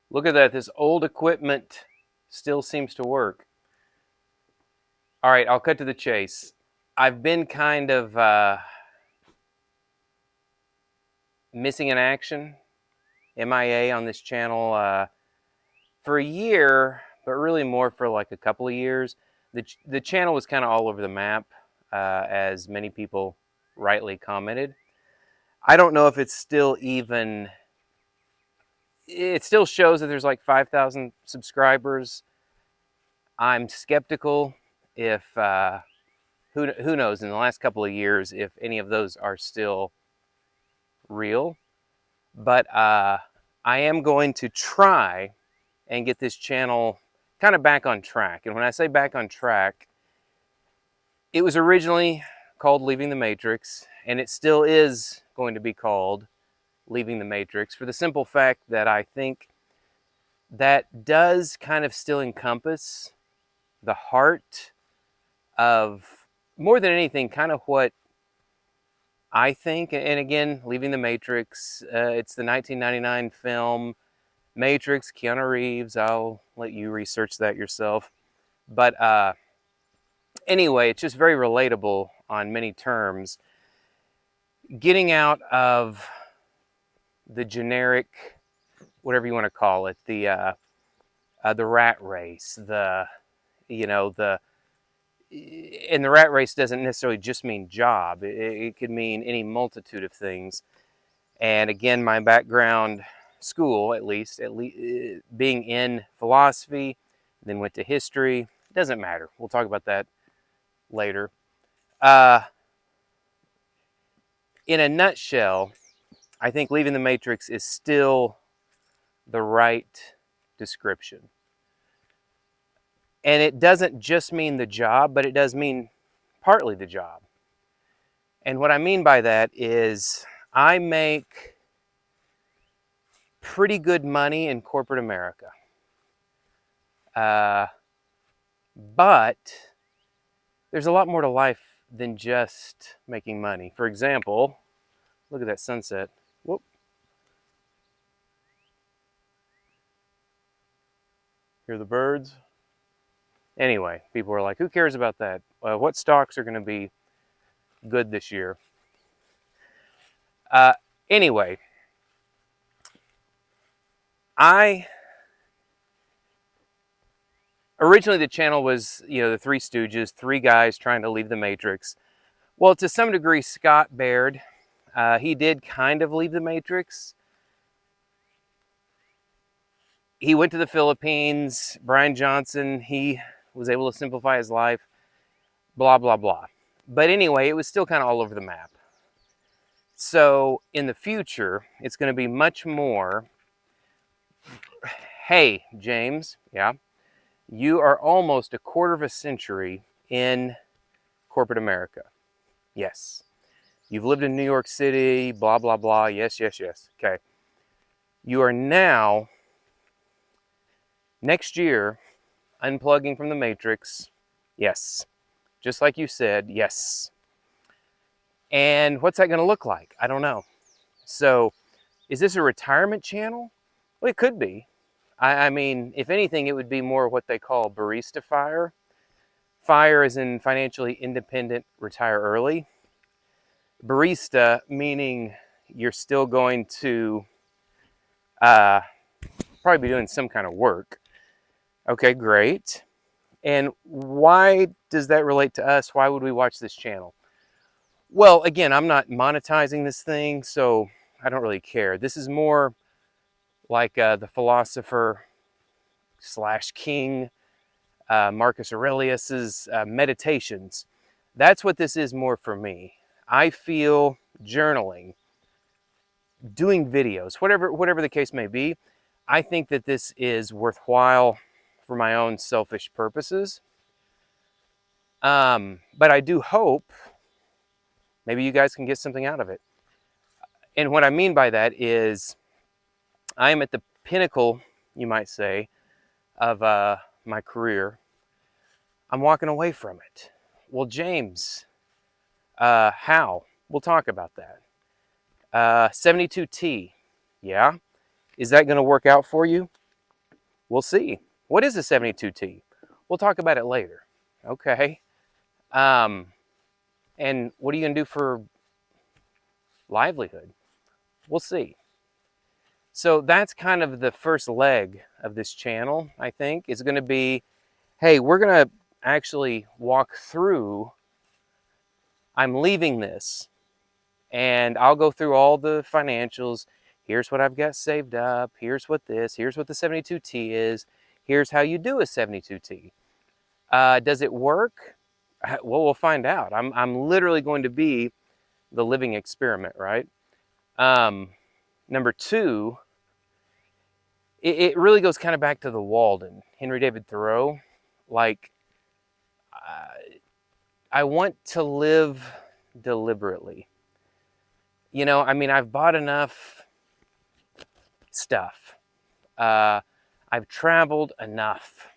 Look at that. This old equipment still seems to work. All right, I'll cut to the chase. I've been kind of missing in action, MIA on this channel for a year, but really more for like a couple of years. The channel was kind of all over the map, as many people rightly commented. I don't know if it's still even. It still shows that there's like 5,000 subscribers. I'm skeptical if who knows in the last couple of years if any of those are still real. But I am going to try and get this channel kind of back on track. And when I say back on track, it was originally called Leaving the Matrix, and it still is going to be called Leaving the Matrix for the simple fact that I think that does kind of still encompass the heart of, more than anything, kind of what I think. And again, Leaving the Matrix, it's the 1999 film Matrix, Keanu Reeves. I'll let you research that yourself. But anyway, it's just very relatable on many terms. Getting out of the generic, whatever you want to call it, the rat race, and the rat race doesn't necessarily just mean job. It could mean any multitude of things. And again, my background, school at least being in philosophy, then went to history. Doesn't matter. We'll talk about that later. Uh, in a nutshell, I think Leaving the Matrix is still the right description. And it doesn't just mean the job, but it does mean partly the job. And what I mean by that is I make pretty good money in corporate America. But there's a lot more to life than just making money. For example, look at that sunset. Whoop. Hear the birds? Anyway, people are like, who cares about that? What stocks are going to be good this year? Anyway, originally the channel was, the Three Stooges, three guys trying to leave the Matrix. Well, to some degree, Scott Baird, he did kind of leave the Matrix. He went to the Philippines. Brian Johnson, he was able to simplify his life, blah, blah, blah. But anyway, it was still kind of all over the map. So in the future, it's going to be much more, hey, James, yeah, you are almost a quarter of a century in corporate America. Yes. You've lived in New York City, blah, blah, blah. Yes, yes, yes. Okay. You are now, next year, unplugging from the Matrix. Yes. Just like you said, yes. And what's that going to look like? I don't know. So, is this a retirement channel? Well, it could be. I mean, if anything, it would be more what they call barista fire. Fire is in financially independent, retire early. Barista, meaning you're still going to probably be doing some kind of work. Okay, great. And why does that relate to us? Why would we watch this channel? Well, again, I'm not monetizing this thing, so I don't really care. This is more like the philosopher / king Marcus Aurelius's meditations. That's what this is more for me. I feel journaling, doing videos, whatever the case may be, I think that this is worthwhile for my own selfish purposes. But I do hope maybe you guys can get something out of it. And what I mean by that is I am at the pinnacle, you might say, of my career. I'm walking away from it. Well, James, how? We'll talk about that. 72T, yeah? Is that going to work out for you? We'll see. What is a 72T? We'll talk about it later. Okay. And what are you going to do for livelihood? We'll see. So that's kind of the first leg of this channel, I think, is going to be, hey, we're going to actually walk through, I'm leaving this, and I'll go through all the financials. Here's what I've got saved up. Here's what here's what the 72T is. Here's how you do a 72T. Does it work? Well, we'll find out. I'm literally going to be the living experiment, right? Number two, it really goes kind of back to the Walden, Henry David Thoreau. Like, I want to live deliberately. You know, I mean, I've bought enough stuff. I've traveled enough.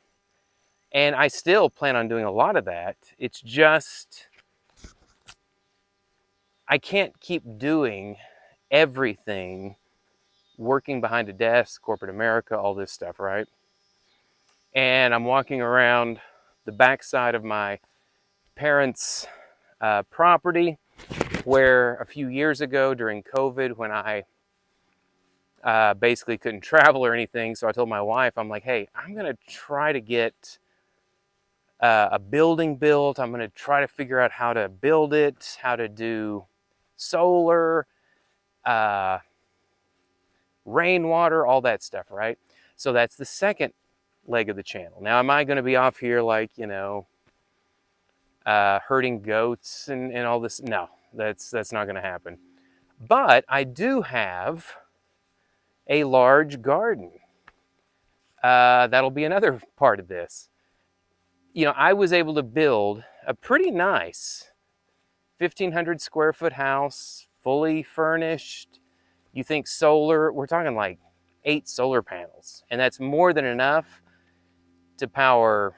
And I still plan on doing a lot of that. It's just, I can't keep doing everything, working behind a desk, corporate America, all this stuff, right? And I'm walking around the backside of my parents' property, where a few years ago during COVID, when I basically couldn't travel or anything, so I told my wife, I'm like, hey, I'm going to try to get a building built. I'm going to try to figure out how to build it, how to do solar, rainwater, all that stuff, right? So that's the second leg of the channel. Now, am I going to be off here like, you know, herding goats and all this? No, that's not going to happen. But I do have a large garden. That'll be another part of this. You know, I was able to build a pretty nice 1,500 square foot house, fully furnished. You think solar, we're talking like 8 solar panels, and that's more than enough to power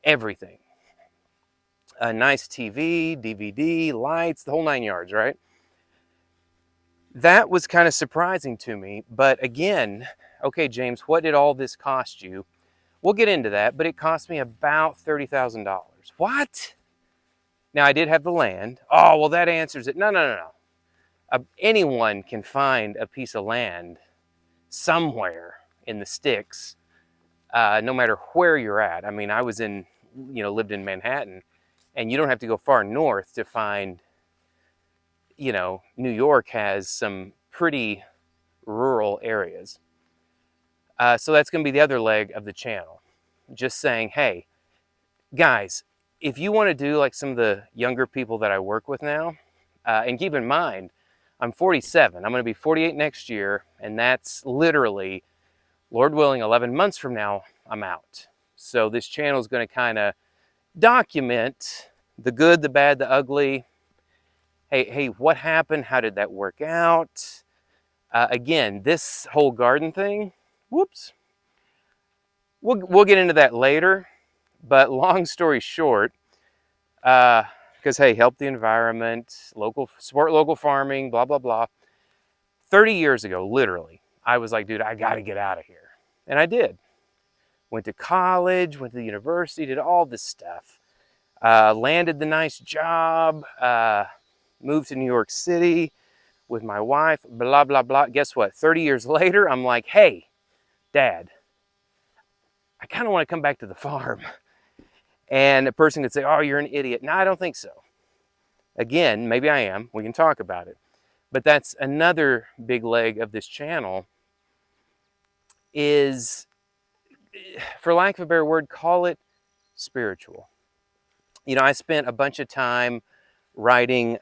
everything. A nice TV, DVD, lights, the whole 9 yards, right? That was kind of surprising to me, but again, okay, James, what did all this cost you? We'll get into that, but it cost me about $30,000. What? Now, I did have the land. Oh, well, that answers it. No. Anyone can find a piece of land somewhere in the sticks, no matter where you're at. I mean, I was in, you know, lived in Manhattan, and you don't have to go far north to find, you know, New York has some pretty rural areas. So that's going to be the other leg of the channel. Just saying, hey, guys, if you want to do like some of the younger people that I work with now, and keep in mind, I'm 47. I'm going to be 48 next year, and that's literally, Lord willing, 11 months from now, I'm out. So this channel is going to kind of document the good, the bad, the ugly. Hey, what happened? How did that work out? Again, this whole garden thing, whoops. We'll get into that later, but long story short, because hey, help the environment, support local farming, blah blah blah. 30 years ago, literally, I was like, dude, I got to get out of here, and I did. Went to college, went to the university, did all this stuff. Landed the nice job. Moved to New York City with my wife. Blah blah blah. Guess what? 30 years later, I'm like, hey, Dad, I kind of want to come back to the farm. And a person could say, oh, you're an idiot. No, I don't think so. Again, maybe I am. We can talk about it. But that's another big leg of this channel is, for lack of a better word, call it spiritual. You know, I spent a bunch of time writing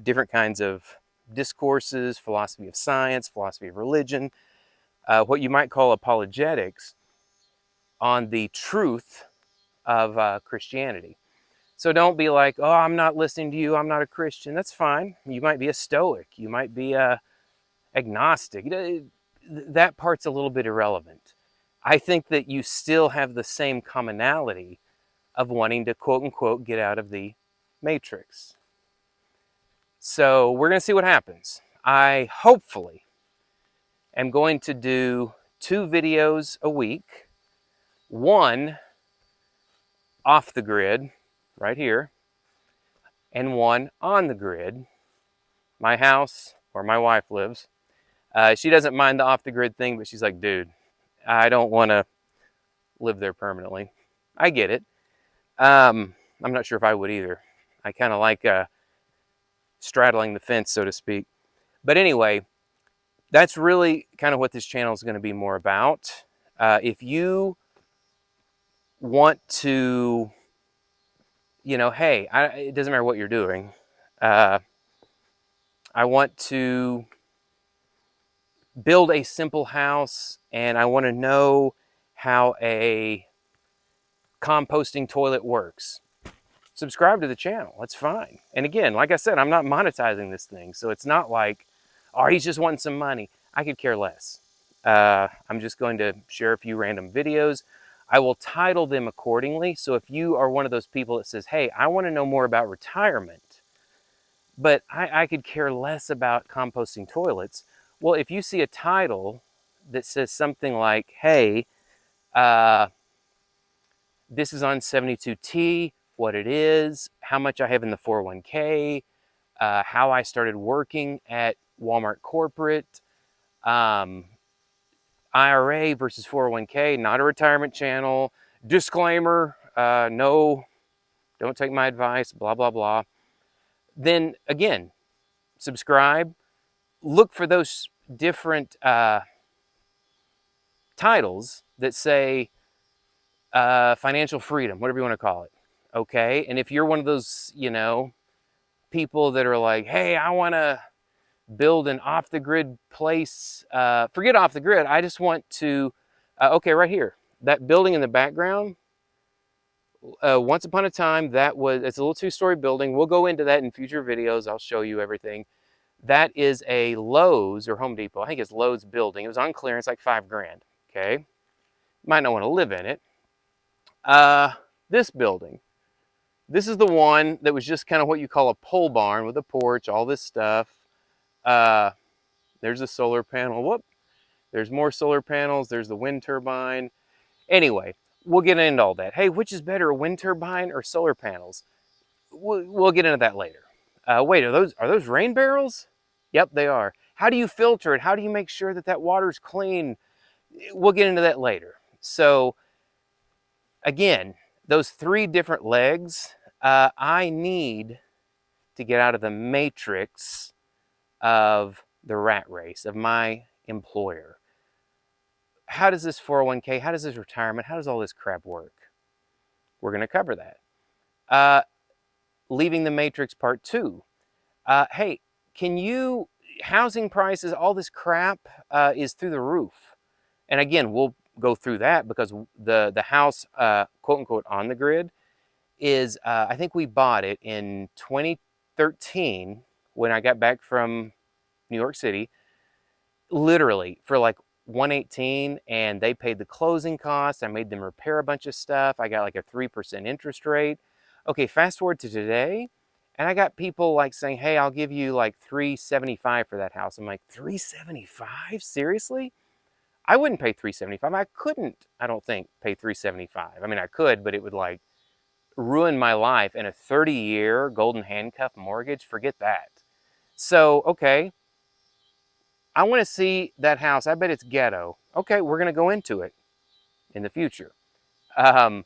different kinds of discourses, philosophy of science, philosophy of religion, what you might call apologetics on the truth of Christianity. So don't be like, oh, I'm not listening to you, I'm not a Christian. That's fine. You might be a Stoic, you might be a agnostic. That part's a little bit irrelevant. I think that you still have the same commonality of wanting to, quote unquote, get out of the matrix. So we're going to see what happens. I hopefully am going to do 2 videos a week, one off the grid, right here, and one on the grid, my house where my wife lives. She doesn't mind the off the grid thing, but she's like, dude, I don't want to live there permanently. I get it. I'm not sure if I would either. I kind of like straddling the fence, so to speak. But anyway, that's really kind of what this channel is going to be more about. If you want to, hey, it doesn't matter what you're doing. I want to build a simple house, and I want to know how a composting toilet works. Subscribe to the channel. That's fine. And again, like I said, I'm not monetizing this thing, so it's not like, oh, he's just wanting some money. I could care less. I'm just going to share a few random videos. I will title them accordingly. So if you are one of those people that says, hey, I want to know more about retirement, but I could care less about composting toilets. Well, if you see a title that says something like, hey, this is on 72T, what it is, how much I have in the 401k, how I started working at Walmart corporate, IRA versus 401k, not a retirement channel, disclaimer, no, don't take my advice, blah, blah, blah. Then again, subscribe, look for those different titles that say financial freedom, whatever you want to call it. Okay. And if you're one of those, people that are like, hey, I want to build an off the grid place, forget off the grid. I just want to, okay, right here, that building in the background, once upon a time, it's a little 2-story building. We'll go into that in future videos. I'll show you everything. That is a Lowe's or Home Depot. I think it's Lowe's building. It was on clearance, like $5,000. Okay. Might not want to live in it. This building. This is the one that was just kind of what you call a pole barn with a porch, all this stuff. There's a solar panel. Whoop. There's more solar panels. There's the wind turbine. Anyway, we'll get into all that. Hey, which is better, a wind turbine or solar panels? We'll get into that later. Wait, are those rain barrels? Yep, they are. How do you filter it? How do you make sure that water's clean? We'll get into that later. So again, those 3 different legs, I need to get out of the matrix of the rat race of my employer. How does this 401k, how does this retirement, how does all this crap work? We're going to cover that. Leaving the matrix part 2. Hey, housing prices, all this crap is through the roof. And again, we'll go through that because the house, quote unquote, on the grid is, I think we bought it in 2013 when I got back from New York City, literally for like 118, and they paid the closing costs. I made them repair a bunch of stuff. I got like a 3% interest rate. Okay, fast forward to today, and I got people like saying, hey, I'll give you like $375 for that house. I'm like, $375? Seriously? I wouldn't pay $375. I couldn't, I don't think, pay $375. I mean, I could, but it would like ruin my life. And a 30-year golden handcuff mortgage, forget that. So, okay, I want to see that house. I bet it's ghetto. Okay, we're going to go into it in the future. And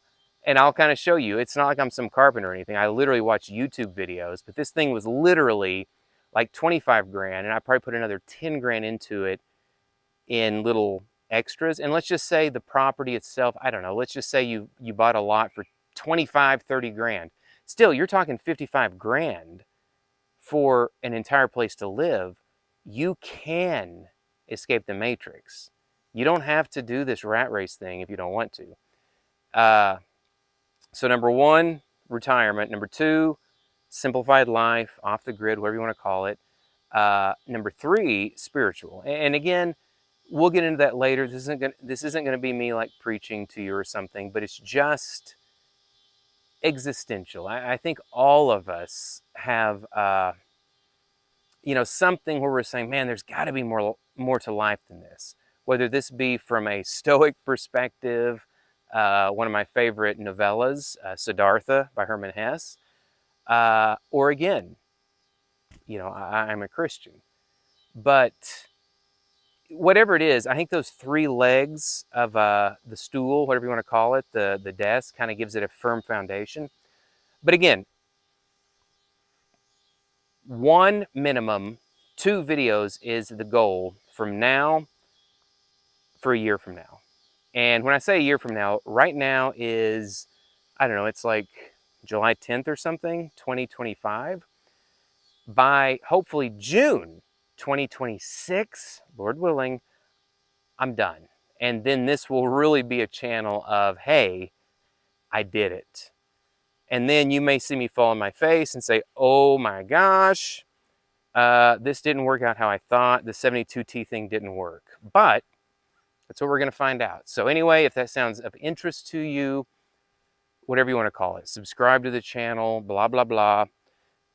I'll kind of show you. It's not like I'm some carpenter or anything. I literally watch YouTube videos, but this thing was literally like $25,000, and I probably put another $10,000 into it in little extras. And let's just say the property itself, I don't know, let's just say you bought a lot for 25, 30 grand. Still, you're talking 55 grand for an entire place to live. You can escape the matrix. You don't have to do this rat race thing if you don't want to. So number 1, retirement. Number 2, simplified life, off the grid, whatever you want to call it. Number 3, spiritual. And again, we'll get into that later. This isn't going to be me like preaching to you or something, but it's just existential. I think all of us have something where we're saying, man, there's got to be more to life than this. whether this be from a Stoic perspective, one of my favorite novellas, Siddhartha by Hermann Hesse, or again, I'm a Christian. But whatever it is, I think those three legs of the stool, whatever you want to call it, the desk, kind of gives it a firm foundation. But again, one minimum, 2 videos is the goal from now for a year from now. And when I say a year from now, right now is, I don't know, it's like July 10th or something, 2025. By hopefully June 2026, Lord willing, I'm done. And then this will really be a channel of, hey, I did it. And then you may see me fall on my face and say, oh my gosh, this didn't work out how I thought. The 72T thing didn't work. But that's what we're going to find out. So anyway, if that sounds of interest to you, whatever you want to call it, subscribe to the channel, blah, blah, blah.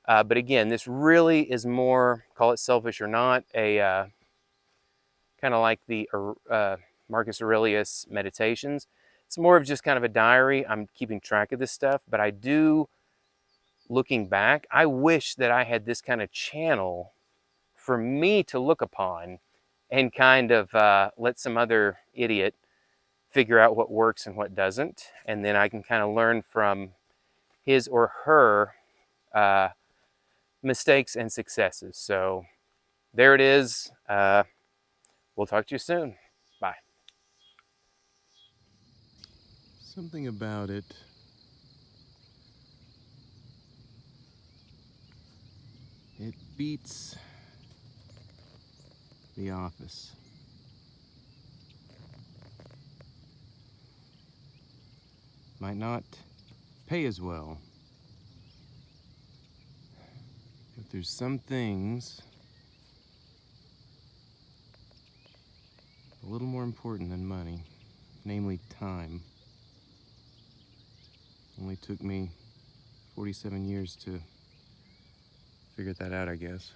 But again, this really is more, call it selfish or not, a kind of like the Marcus Aurelius meditations. It's more of just kind of a diary. I'm keeping track of this stuff, but I do, looking back, I wish that I had this kind of channel for me to look upon and kind of let some other idiot figure out what works and what doesn't. And then I can kind of learn from his or her mistakes and successes. So there it is. We'll talk to you soon. Bye. Something about it. It beats the office. Might not pay as well, but there's some things a little more important than money, namely time. Only took me 47 years to figure that out, I guess.